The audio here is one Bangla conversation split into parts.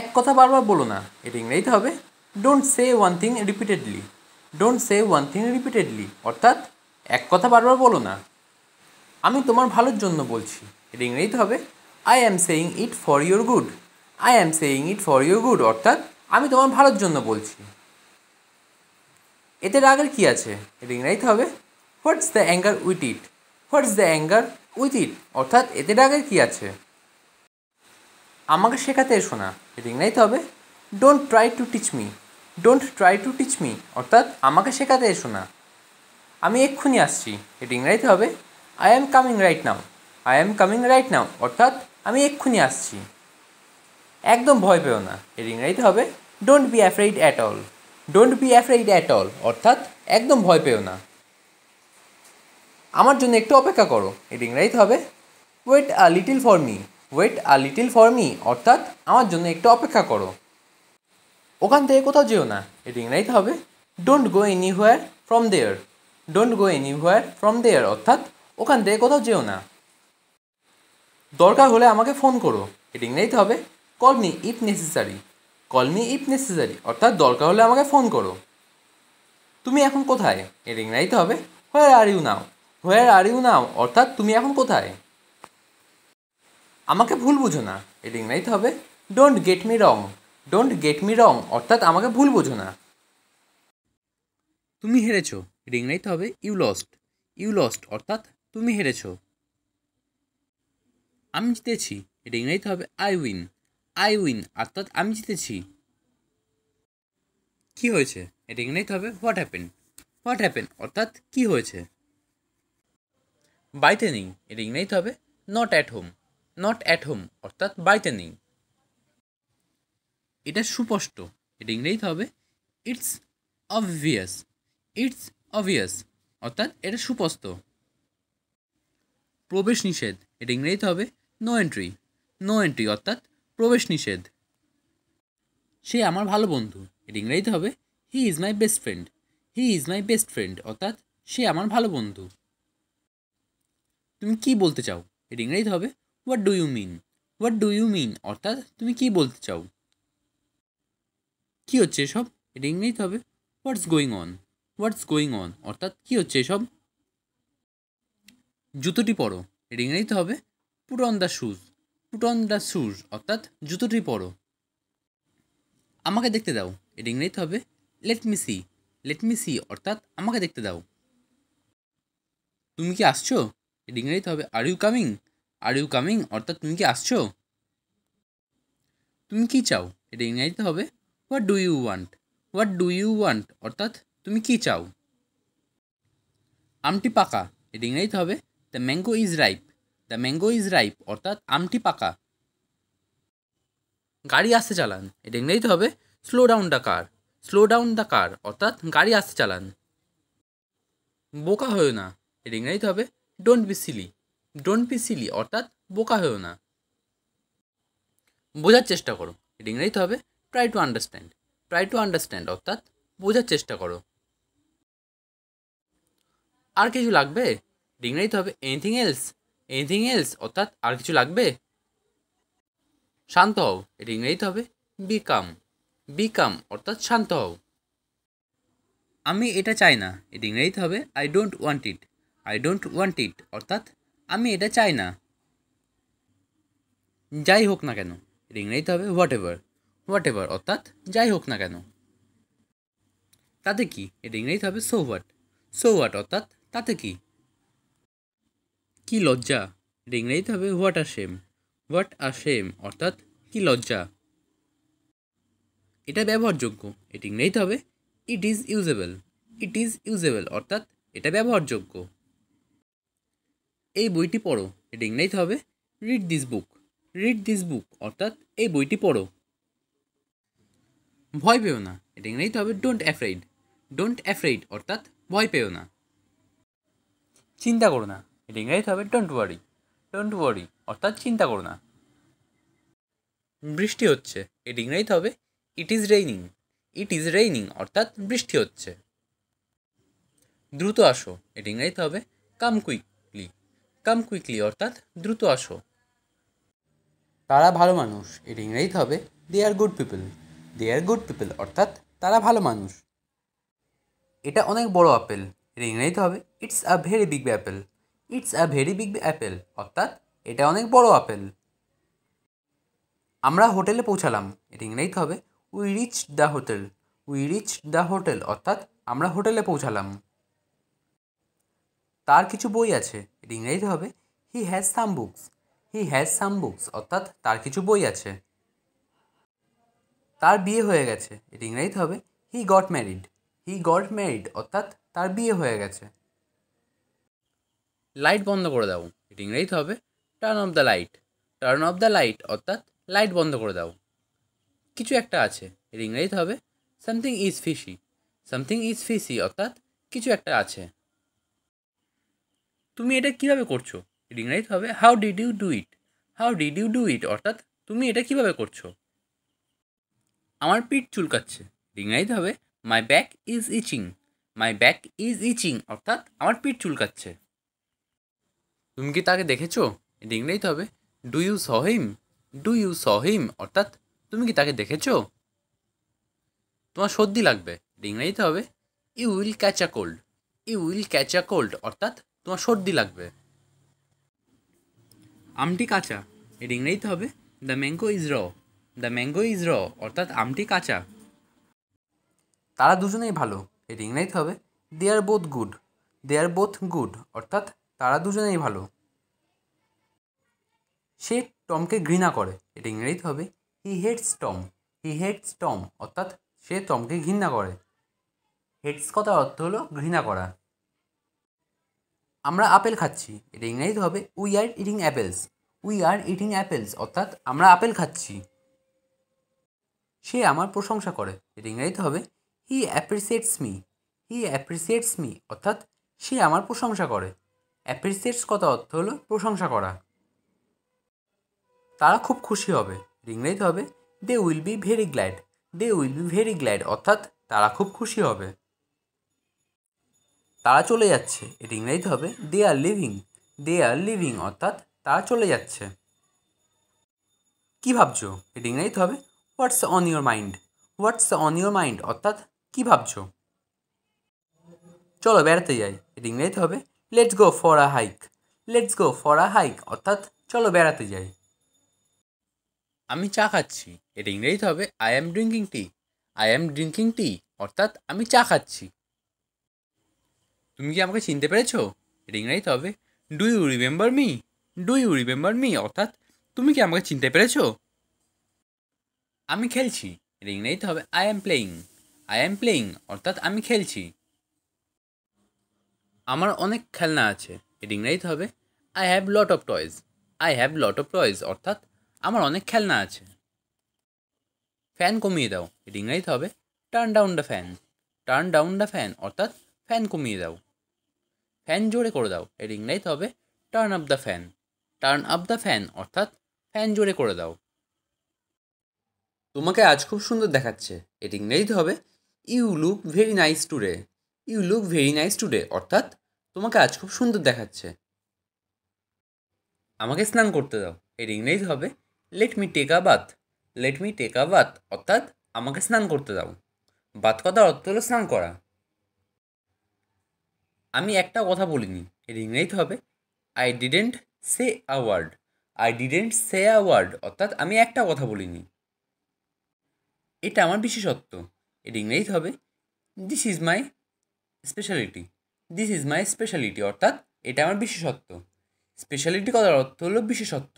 এক কথা বারবার বলো না, এটা ইংরেজিতে হবে don't say one thing repeatedly. Don't say one thing repeatedly অর্থাৎ এক কথা বারবার বলো না। আমি তোমার ভালোর জন্য বলছি, এটা ইংরেজিতে হবে I am saying it for your good. I am saying it for your good অর্থাৎ আমি তোমার ভালোর জন্য বলছি। এতে রাগের কী আছে, এটা ইংরেজিতে হবে what's the anger with it. What's the anger with it অর্থাৎ এতে রাগের কী আছে। আমাকে শেখাতে এসো না, এটা ইংরেজিতে হবে don't try to teach me. Don't try to teach me অর্থাৎ আমাকে শেখাতে এসো না। আমি এক্ষুনি আসছি, এটা ইংরেজিতে হবে I am coming right now. I am coming right now অর্থাৎ আমি এক্ষুনি আসছি। একদম ভয় পেও না, এর ইংরেজিতে হবে don't B afraid at all. Don't be afraid at all অর্থাৎ একদম ভয় পেও না। আমার জন্য একটু অপেক্ষা করো, এর ইংরেজিতে হবে wait a little for me. Wait a little for me অর্থাৎ আমার জন্য একটু অপেক্ষা করো। ওখান থেকে কোথাও যেও না, এর ইংরেজিতে হবে don't go anywhere from there. Don't go anywhere from there অর্থাৎ ওখান থেকে কোথাও যেও না। দরকার হলে আমাকে ফোন করো, এটা ইংরেজিতে হবে call me if necessary. Call me if necessary অর্থাৎ দরকার হলে আমাকে ফোন করো। তুমি এখন কোথায়, এর ইংরেজিতে হবে হোয়ার are you now. Where are you নাও অর্থাৎ তুমি এখন কোথায়। আমাকে ভুল বুঝো না, এর ইংরেজিতে হবে don't get me wrong. Don't get me রং অর্থাৎ আমাকে ভুল বুঝো না। তুমি হেরেছো, এর ইংরেজিতে হবে ইউ লস্ট। ইউ লস্ট অর্থাৎ তুমি হেরেছো। আমি জিতেছি, এটা ইংরেজিতে হবে আই উইন। আই উইন অর্থাৎ আমি জিতেছি। কী হয়েছে, এটা ইংরেজিতে হবে হোয়াট হ্যাপেন। হোয়াট হ্যাপেন অর্থাৎ কী হয়েছে। বাড়িতে নেই, এটা ইংরেজিতে হবে not at home. Not at home অর্থাৎ বাড়িতে নেই। এটা সুস্পষ্ট, এটা ইংরেজিতে হবে ইটস অবভিয়াস। ইটস অবভিয়াস অর্থাৎ এটা সুস্পষ্ট। প্রবেশ নিষেধ, এটা ইংরেজিতে হবে নো এন্ট্রি। নো এন্ট্রি অর্থাৎ প্রবেশ নিষেধ। সে আমার ভালো বন্ধু, এটা ইংরেজিতে হবে he is my best friend. He is my best friend অর্থাৎ সে আমার ভালো বন্ধু। তুমি কী বলতে চাও, এটা ইংরেজিতে হবে what do you mean. What do you mean অর্থাৎ তুমি কী বলতে চাও। কী হচ্ছে এসব, এটা ইংরেজিতে হবে what's going on. What's going on অর্থাৎ কী হচ্ছে এসব। জুতোটি পরো, এটা ইংরেজিতে হবে put on the shoes. Put on the shoes অর্থাৎ জুতোটি পরো। আমাকে দেখতে দাও, এটা ইংরেজিতে হবে let me see. Let me see অর্থাৎ আমাকে দেখতে দাও। তুমি কি আসছো, এটা ইংরেজিতে হবে are you coming. Are you coming অর্থাৎ তুমি কি আসছো। তুমি কী চাও, এটা ইংরেজিতে হবে what do you want. What do you want অর্থাৎ তুমি কী চাও। আমটি পাকা, এটা ইংরেজিতে হবে the mango is ripe. The mango is ripe অর্থাৎ আমটি পাকা। গাড়ি আস্তে চালান, এটা ইংরেজিতে হবে slow down the car. Slow down the car অর্থাৎ গাড়ি আস্তে চালান। বোকা হয়েও না, এটা ইংরেজিতে হবে don't be silly. Don't be silly অর্থাৎ বোকা হয়েও না। বোঝার চেষ্টা করো, এটা ইংরেজিতে হবে try to understand. Try to understand অর্থাৎ বোঝার চেষ্টা করো। আর কিছু লাগবে, এটা ইংরেজিতে হবে এনিথিং এলস। এনিথিং এলস অর্থাৎ আর কিছু লাগবে। শান্ত হও, এটা ইংরেজিতে হবে বি কাম। বি কাম অর্থাৎ শান্ত হও। আমি এটা চাই না, এটা ইংরেজিতে হবে I don't want it. I don't want ইট অর্থাৎ আমি এটা চাই না। যাই হোক না কেন, এটা ইংরেজিতে হবে হোয়াট এভার। হোয়াট এভার অর্থাৎ যাই হোক না কেন। তাতে কি, এটা ইংরেজিতে হবে সো হোয়াট। সো হোয়াট অর্থাৎ তাতে কি। কি লজ্জা, এটা ইংরেজিতে হবে what a shame. What a shame অর্থাৎ কি লজ্জা। এটা ব্যবহারযোগ্য, এটা ইংরেজিতে হবে it is usable. It is usable অর্থাৎ এটা ব্যবহারযোগ্য। এই বইটি পড়ো, এটা ইংরেজিতে হবে read this book. Read this book অর্থাৎ এই বইটি পড়ো। ভয় পেও না, এটা ইংরেজিতে হবে ডোন্ট অ্যাফ্রেইড। ডোন্ট অ্যাফ্রেইড অর্থাৎ ভয় পেও না। চিন্তা করো না, এটা ইংরেজিতে হবে ডোন্ট ওয়ারি। ডোন্ট ওয়ারি অর্থাৎ চিন্তা করো না। বৃষ্টি হচ্ছে, এটা ইংরেজিতে হবে it is raining. It is raining অর্থাৎ বৃষ্টি হচ্ছে। দ্রুত আসো, এটা ইংরেজিতে হবে কাম কুইকলি। কাম কুইকলি অর্থাৎ দ্রুত আসো। তারা ভালো মানুষ, এর ইংরেজিতে হবে they R good people. They R good people অর্থাৎ তারা ভালো মানুষ। এটা অনেক বড় আপেল, এর ইংরেজিতে হবে it's a very big Apple. It's a very big Apple অর্থাৎ এটা অনেক বড় আপেল। আমরা হোটেলে পৌঁছালাম, এর ইংরেজিতে হবে we reach the hotel. We reach the hotel অর্থাৎ আমরা হোটেলে পৌঁছালাম। তার কিছু বই আছে, এর ইংরেজিতে হবে he has some books. He has some books অর্থাৎ তার কিছু বই আছে। তার বিয়ে হয়ে গেছে, এর ইংরেজিতে হবে he got married. He got married অর্থাৎ তার বিয়ে হয়ে গেছে। লাইট বন্ধ করে দাও, এর ইংরেজিতে হবে turn off the light. Turn off the light অর্থাৎ লাইট বন্ধ করে দাও। কিছু একটা আছে, এর ইংরেজিতে হবে something is fishy. Something is fishy অর্থাৎ কিছু একটা আছে। তুমি এটা কীভাবে করছো, এর ইংরেজিতে হবে how did you do it. How did you do it অর্থাৎ তুমি এটা কীভাবে করছো। আমার পিঠ চুলকাচ্ছে, এর ইংরেজিতে হবে my back is itching. My back is itching অর্থাৎ আমার পিঠ চুলকাচ্ছে। তুমি কি তাকে দেখেছো, এর ইংরেজিতে হবে do you saw him. Do you saw him অর্থাৎ তুমি কি তাকে দেখেছো। তোমার সর্দি লাগবে, এর ইংরেজিতে হবে you will catch a cold. You will catch a cold অর্থাৎ তোমার সর্দি লাগবে। আমটি কাঁচা, এর ইংরেজিতে হবে the mango is raw. The mango is raw অর্থাৎ আমটি কাঁচা। তারা দুজনেই ভালো, এর ইংরেজিতে হবে they R both good. They R both good অর্থাৎ তারা দুজনেই ভালো। সে টমকে ঘৃণা করে, এর ইংরেজিতে হবে হি হেটস টম। হি হেটস টম অর্থাৎ সে টমকে ঘৃণা করে। হেটস কথার অর্থ হলো ঘৃণা করা। আমরা আপেল খাচ্ছি, এটা ইংরেজিতে হবে we are eating apples. We are eating apples অর্থাৎ আমরা আপেল খাচ্ছি। সে আমার প্রশংসা করে, এটা ইংরেজিতে হবে হি অ্যাপ্রিসিয়েটস মি। হি অ্যাপ্রিসিয়েটস মি অর্থাৎ সে আমার প্রশংসা করে। অ্যাপ্রিসিয়েটস কথা অর্থ হলো প্রশংসা করা। তারা খুব খুশি হবে, ইংরেজিতে হবে they will be very glad. They will be very glad অর্থাৎ তারা খুব খুশি হবে। তারা চলে যাচ্ছে, এটা ইংরেজিতে হবে they R living. They R living অর্থাৎ তারা চলে যাচ্ছে। কী ভাবছো, এটা ইংরেজিতে হবে হোয়াটস on your mind. What's on your mind অর্থাৎ কী ভাবছো। চলো বেড়াতে যাই, এটা ইংরেজিতে হবে let's go for a hike. Let's go for a hike অর্থাৎ চলো বেড়াতে যাই। আমি চা খাচ্ছি, এটা ইংরেজিতে হবে I am drinking T. I am drinking টি অর্থাৎ আমি চা খাচ্ছি। তুমি কি আমাকে চিনতে পেরেছো, এটা ইংরেজিতে হবে do you remember me. Do you remember me অর্থাৎ তুমি কি আমাকে চিনতে পেরেছো। আমি খেলছি, এটা ইংরেজিতে হবে I am playing. I am playing অর্থাৎ আমি খেলছি। আমার অনেক খেলনা আছে, এটা ইংরেজিতে হবে I have lot of toys. I have lot of toys অর্থাৎ আমার অনেক খেলনা আছে। ফ্যান কমিয়ে দাও, এটা ইংরেজিতে হবে turn down the fan. Turn down the fan অর্থাৎ ফ্যান কমিয়ে দাও। ফ্যান জোরে করে দাও, এর ইংরেজিতে হবে turn up the fan. Turn up the fan অর্থাৎ ফ্যান জোরে করে দাও। তোমাকে আজ খুব সুন্দর দেখাচ্ছে, এর ইংরেজিতে হবে you look very nice today. You look very nice today অর্থাৎ তোমাকে আজ খুব সুন্দর দেখাচ্ছে। আমাকে স্নান করতে দাও, এর ইংরেজি হবে let me take a bath. Let me take a bath অর্থাৎ আমাকে স্নান করতে দাও। বাথ কথার অর্থ হলো স্নান করা। আমি একটা কথা বলিনি, এর ইংরেজিতে হবে I didn't say a word. I didn't say a word অর্থাৎ আমি একটা কথা বলিনি। এটা আমার বিশেষত্ব, এর ইংরেজিতে হবে this is my speciality. This is my speciality অর্থাৎ এটা আমার বিশেষত্ব। স্পেশালিটি কথার অর্থ হলো বিশেষত্ব।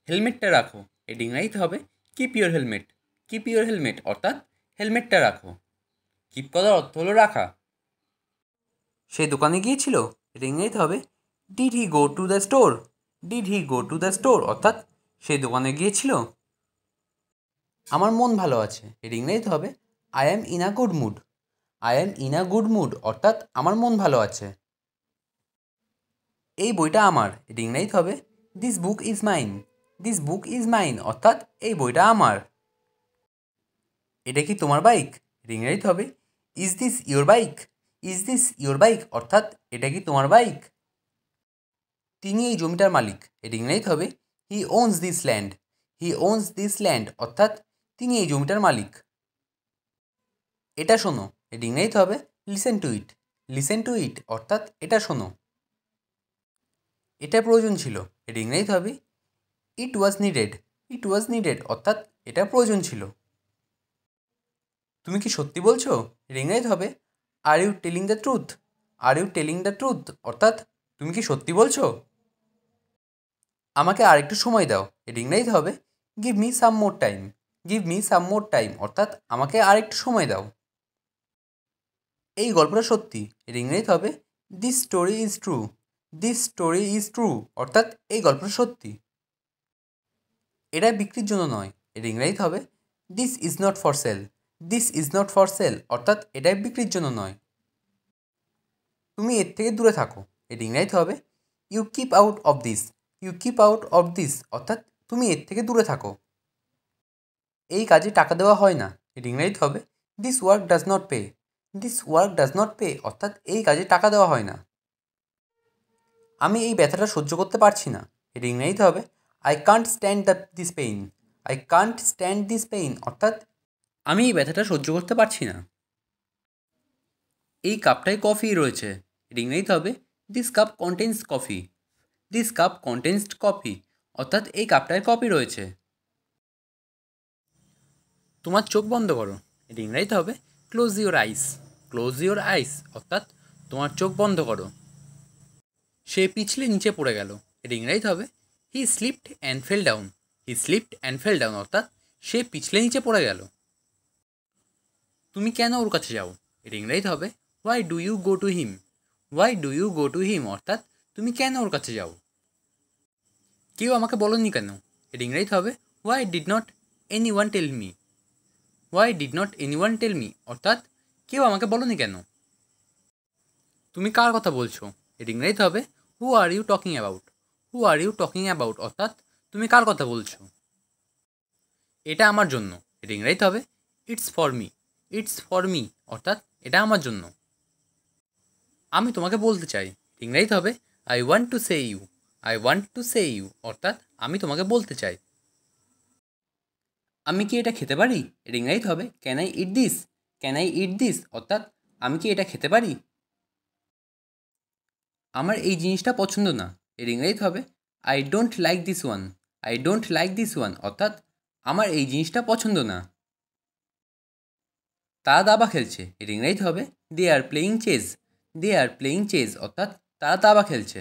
হেলমেটটা রাখো, এর ইংরেজিতে হবে keep your helmet. Keep your helmet অর্থাৎ হেলমেটটা রাখো। কিপ কথার অর্থ হলো রাখা। সে দোকানে গিয়েছিল, এর ইংরেজিতে হবে did he go to the store. Did he go to the store অর্থাৎ সে দোকানে গিয়েছিল। আমার মন ভালো আছে, এর ইংরেজিতে হবে I am in a good mood. I am in a good mood অর্থাৎ আমার মন ভালো আছে। এই বইটা আমার, এর ইংরেজিতে হবে this book is mine. This book is mine অর্থাৎ এই বইটা আমার। এটা কি তোমার বাইক, এর ইংরেজিতে হবে is this your bike. Is this your bike অর্থাৎ এটা কি তোমার বাইক। তিনি এই জমিটার মালিক, এর ইংরেজিতে হবে he owns this land. He owns this land অর্থাৎ তিনি এই জমিটার মালিক। এটা শোনো, এটি ইংরেজিতে হবে listen to it. Listen to it অর্থাৎ এটা শোনো। এটা প্রয়োজন ছিল, এটি ইংরেজিতে হবে ইট ওয়াজ নিডেড। ইট ওয়াজ নিডেড অর্থাৎ এটা প্রয়োজন ছিল। তুমি কি সত্যি বলছো, এটি ইংরেজিতে হবে are you telling the truth. Are you telling the truth অর্থাৎ তুমি কি সত্যি বলছো। আমাকে আর একটু সময় দাও, এটি ইংরেজিতে হবে give me some more time. Give me some more time অর্থাৎ আমাকে আর একটু সময় দাও। এই গল্পটা সত্যি, এর ইংরেজিতে হবে this story is true. This story is true অর্থাৎ এই গল্পটা সত্যি। এটা বিক্রির জন্য নয়, এর ইংরেজিতে হবে this is not for sale. This is not for sale অর্থাৎ এটা বিক্রির জন্য নয়। তুমি এর থেকে দূরে থাকো, এর ইংরেজিতে হবে you keep out of this. You keep out of this অর্থাৎ তুমি এর থেকে দূরে থাকো। এই কাজে টাকা দেওয়া হয় না, এর ইংরেজিতে হবে this work does not pay. This work does not pay অর্থাৎ এই কাজে টাকা দেওয়া হয় না। আমি এই ব্যথাটা সহ্য করতে পারছি না, এর ইংরেজিতে হবে I can't stand this pain. I can't stand this pain অর্থাৎ আমি এই ব্যথাটা সহ্য করতে পারছি না। এই কাপটায় কফি রয়েছে, এর ইংরেজিতে হবে this cup contains coffee. This cup contains coffee অর্থাৎ এই কাপটায় কফি রয়েছে। তোমার চোখ বন্ধ করো, এর ইংরেজিতে হবে close your eyes. Close your eyes অর্থাৎ তোমার চোখ বন্ধ করো। সে পিছলে নিচে পড়ে গেল, এর ইংরেজিতে হবে he slipped and fell down. He slipped and fell down অর্থাৎ সে পিছলে নিচে পড়ে গেল। তুমি কেন ওর কাছে যাও, এর ইংরেজিতে হবে why do you go to him. Why do you go to him অর্থাৎ তুমি কেন ওর কাছে যাও। কেউ আমাকে বলোনি কেন, এর ইংরেজিতে হবে why did not any one tell me. Why did not any one tell me অর্থাৎ কেউ আমাকে বলোনি কেন। তুমি কার কথা বলছো, এর ইংরেজিতে হবে who are you talking about. Who are you talking about অর্থাৎ তুমি কার কথা বলছো। এটা আমার জন্য, এর ইংরেজিতে হবে it's for me. It's for me অর্থাৎ এটা আমার জন্য। আমি তোমাকে বলতে চাই, ইংরেজিতে হবে I want to say you. I want to say you অর্থাৎ আমি তোমাকে বলতে চাই। আমি কি এটা খেতে পারি, এর ইংরেজিতে হবে can I eat this. Can I eat this অর্থাৎ আমি কি এটা খেতে পারি। আমার এই জিনিসটা পছন্দ না, এর ইংরেজিতে হবে I don't like this one. I don't like this one অর্থাৎ আমার এই জিনিসটা পছন্দ না। তারা দাবা খেলছে, এর ইংরেজিতে হবে they are playing chess. They are playing chess অর্থাৎ তারা দাবা খেলছে।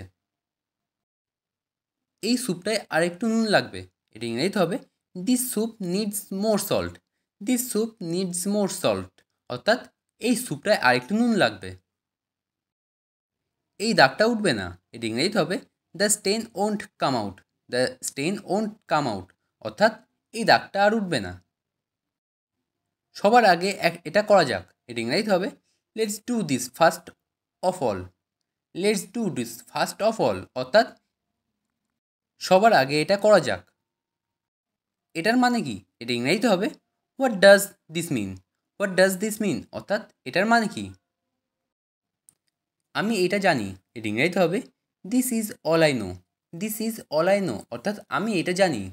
এই স্যুপটায় আর একটু নুন লাগবে, এর ইংরেজিতে হবে this soup needs more salt. This soup needs more salt অর্থাৎ এই স্যুপটায় আর একটু নুন লাগবে। এই দাগটা উঠবে না, এর ইংরেজিতে হবে the stain won't come out. The stain won't come out অর্থাৎ এই দাগটা আর উঠবে না। সবার আগে এটা করা যাক, এর ইংরেজিতে হবে let's do this first of all. Let's do this first of all অর্থাৎ সবার আগে এটা করা যাক। এটার মানে কি, এটা ইংরেজিতে হবে what does this mean. What does this mean অর্থাৎ এটার মানে কি। আমি এটা জানি, এর ইংরেজিতে হবে this is all I know. This is all I know অর্থাৎ আমি এটা জানি।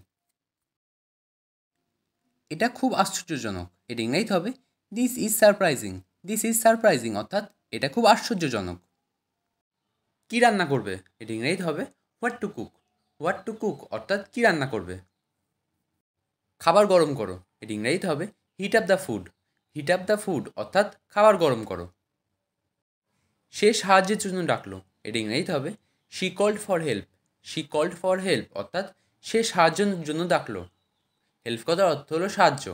এটা খুব আশ্চর্যজনক, এর ইংরেজিতে হবে this is surprising. This is surprising অর্থাৎ এটা খুব আশ্চর্যজনক। কী রান্না করবে, এর ইংরেজিতে হবে what to cook. What to cook অর্থাৎ কী রান্না করবে। খাবার গরম করো, এর ইংরেজিতে হবে hit up the food. Hit up the food অর্থাৎ খাবার গরম করো। সে সাহায্যের জন্য ডাকলো, এর ইংরেজিতে হবে she called for help. She called for help অর্থাৎ সে সাহায্যের জন্য ডাকলো। হেল্প কথার অর্থ হলো সাহায্য।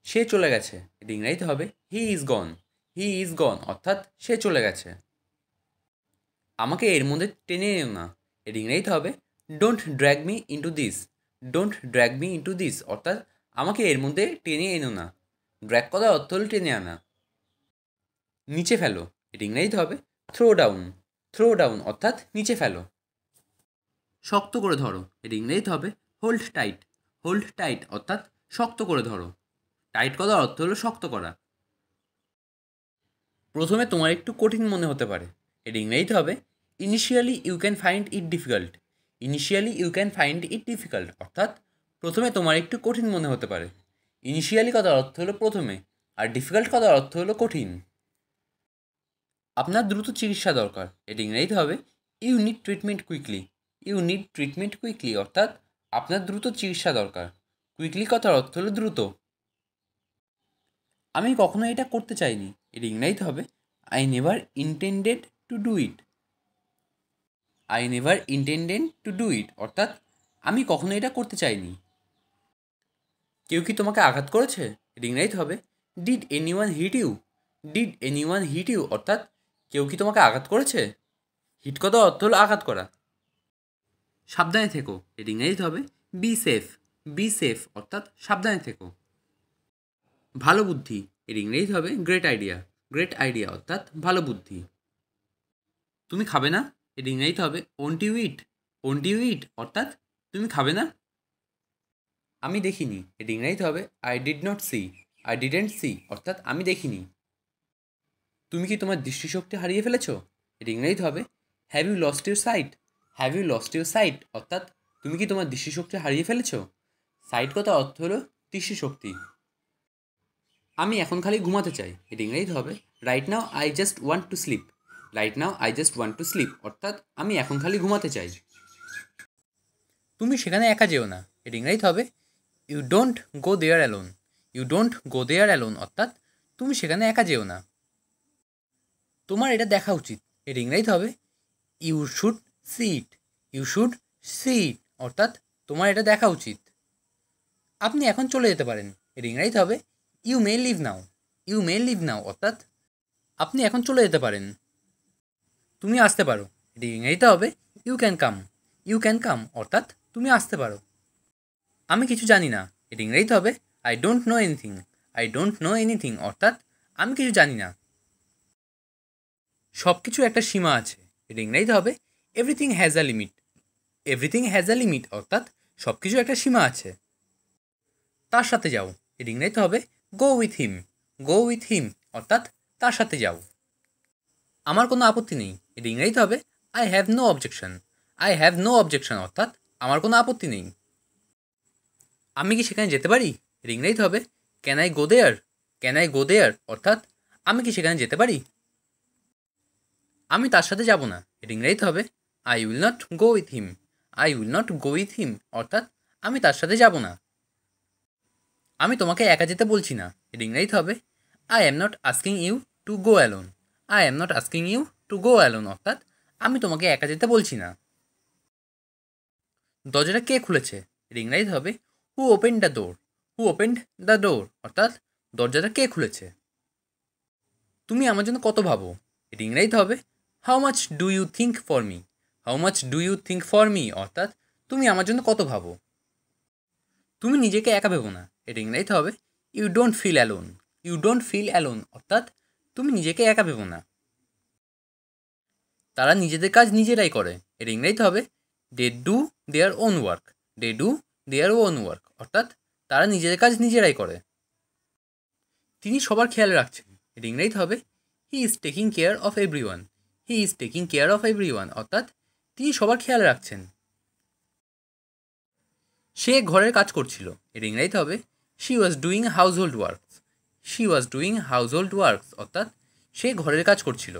সে চলে গেছে, এর ইংরেজিতে হবে he is gone. He is গন অর্থাৎ সে চলে গেছে। আমাকে এর মধ্যে টেনে এনো না, এর ইংরেজিতে হবে don't drag me into this. Don't drag me into this অর্থাৎ আমাকে এর মধ্যে টেনে এনো না। ড্র্যাগ কথার অর্থ হলো টেনে আনা। নিচে ফেলো, এর ইংরেজিতে হবে থ্রো ডাউন। থ্রো ডাউন অর্থাৎ নিচে ফেলো। শক্ত করে ধরো, এর ইংরেজিতে হবে হোল্ড টাইট। হোল্ড টাইট অর্থাৎ শক্ত করে ধরো। টাইট করার অর্থ হলো শক্ত করা। প্রথমে তোমার একটু কঠিন মনে হতে পারে, এর ইংরেজিতে হবে initially you can find it difficult. Initially you can find it difficult অর্থাৎ প্রথমে তোমার একটু কঠিন মনে হতে পারে। ইনিশিয়ালি কথার অর্থ হলো প্রথমে, আর ডিফিকাল্ট কথার অর্থ হলো কঠিন। আপনার দ্রুত চিকিৎসা দরকার, এটি ইংরেজিতে হবে you need treatment quickly. You need treatment quickly অর্থাৎ আপনার দ্রুত চিকিৎসা দরকার। কুইকলি কথার অর্থ হলো দ্রুত। আমি কখনো এটা করতে চাইনি, এটি ইংরেজিতে হবে I never intended to do it. I never intended to do it অর্থাৎ আমি কখনো এটা করতে চাইনি। কেউ কি তোমাকে আঘাত করেছে, এটি ইংরেজিতে হবে did anyone hit you. Did anyone hit you অর্থাৎ কেউ কি তোমাকে আঘাত করেছে। হিট কথার অর্থ হলো আঘাত করা। সাবধানে থেকো, এটি ইংরেজিতে হবে বি সেফ। বি সেফ অর্থাৎ সাবধানে থেকো। ভালো বুদ্ধি, এর ইংরেজিতে হবে গ্রেট আইডিয়া। গ্রেট আইডিয়া অর্থাৎ ভালো বুদ্ধি। তুমি খাবে না, এর ইংরেজিতে হবে won't you eat. Won't you eat অর্থাৎ তুমি খাবে না। আমি দেখিনি, এর ইংরেজিতে হবে I did not see. I didn't see অর্থাৎ আমি দেখিনি। তুমি কি তোমার দৃষ্টিশক্তি হারিয়ে ফেলেছো, এর ইংরেজিতে হবে have you lost your sight. Have you lost your sight অর্থাৎ তুমি কি তোমার দৃষ্টিশক্তি হারিয়ে ফেলেছো। সাইট কথার অর্থ হলো দৃষ্টিশক্তি। আমি এখন খালি ঘুমাতে চাই, এর ইংরেজিতে হবে right now I just want to sleep. Right now I just want to sleep অর্থাৎ আমি এখন খালি ঘুমাতে চাই। তুমি সেখানে একা যেও না, এর ইংরেজিতে হবে you don't go there alone. You don't go there alone অর্থাৎ তুমি সেখানে একা যেও না। তোমার এটা দেখা উচিত, এর ইংরেজিতে হবে you should see it. You should see it অর্থাৎ তোমার এটা দেখা উচিত। আপনি এখন চলে যেতে পারেন, এর ইংরেজিতে হবে you may leave now. You may leave now অর্থাৎ আপনি এখন চলে যেতে পারেন। তুমি আসতে পারো, এটি ইংরেজিতে হবে you can come. You can come অর্থাৎ তুমি আসতে পারো। আমি কিছু জানি না, এটি ইংরেজিতে হবে I don't know anything. I don't know anything অর্থাৎ আমি কিছু জানি না। সব কিছু একটা সীমা আছে, এটি ইংরেজিতে হবে everything has a limit. Everything has a limit অর্থাৎ সব কিছু একটা সীমা আছে। তার সাথে যাও, এটি ইংরেজিতে হবে go with him. Go with him অর্থাৎ তার সাথে যাও। আমার কোনো আপত্তি নেই, এটি ইংরেজিতে হবে I have no objection. I have no objection অর্থাৎ আমার কোনো আপত্তি নেই। আমি কি সেখানে যেতে পারি, এর ইংরেজিতে হবে can I go there. Can I go there অর্থাৎ আমি কি সেখানে যেতে পারি। আমি তার সাথে যাব না, এর ইংরেজিতে হবে I will not go with him. I will not go with him অর্থাৎ আমি তার সাথে যাব না। আমি তোমাকে একা যেতে বলছি না, এর ইংরেজিতে হবে I am not asking you to go alone. I am not asking you to go alone অর্থাৎ আমি তোমাকে একা যেতে বলছি না। দরজাটা কে খুলেছে, এর ইংরেজিতে হবে হু open the door. Who opened the door অর্থাৎ দরজাটা কে খুলেছে। তুমি আমার জন্য কত ভাবো, এর ইংরেজিতে হবে how much do you think for me. How much do you think for me অর্থাৎ তুমি আমার জন্য কত ভাবো। তুমি নিজেকে একা ভেবো না, এর ইংরেজিতে হবে you don't feel alone. You don't feel alone অর্থাৎ তুমি নিজেকে একা ভেবো না। তারা নিজেদের কাজ নিজেরাই করে, এর ইংরেজিতে হবে they do their own work. They do their own work অর্থাৎ তারা নিজেদের কাজ নিজেরাই করে। তিনি সবার খেয়াল রাখছেন, এর ইংরেজিতে হবে he is taking care of every one. He is taking care of every one অর্থাৎ তিনি সবার খেয়াল রাখছেন। সে ঘরের কাজ করছিল, এর ইংরেজিতে হবে she was doing house hold works. She was doing house hold works অর্থাৎ সে ঘরের কাজ করছিল।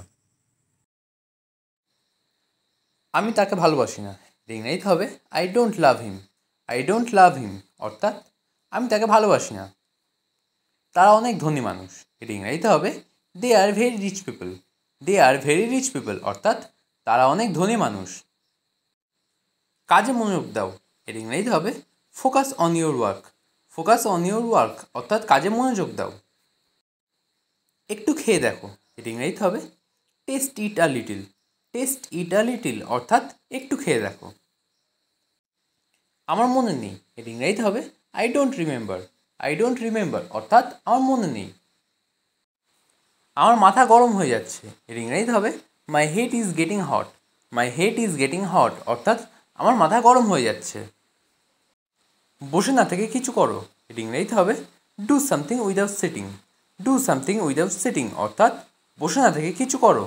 আমি তাকে ভালোবাসি না, এর ইংরেজিতে হবে I don't love him. I don't love him অর্থাৎ আমি তাকে ভালোবাসি না। তারা অনেক ধনী মানুষ, এর ইংরেজিতে হবে they are very rich people. They are very rich people অর্থাৎ তারা অনেক ধনী মানুষ। কাজে মনোযোগ দাও, এর ইংরেজিতে হবে focus on your work. Focus on your work অর্থাৎ কাজে মনোযোগ দাও। একটু খেয়ে দেখো, এর ইংরেজিতে হবে test it a little. Test it a little অর্থাৎ একটু খেয়ে দেখো। আমার মনে নেই, এর ইংরেজিতে হবে I don't remember. I don't remember অর্থাৎ আমার মনে নেই। আমার মাথা গরম হয়ে যাচ্ছে, এর ইংরেজিতে হবে my head is getting hot. My head is getting hot অর্থাৎ আমার মাথা গরম হয়ে যাচ্ছে। বসে না থেকে কিছু করো, এর ইংরেজিতে হবে do something without sitting. Do something without sitting অর্থাৎ বসে না থেকে কিছু করো।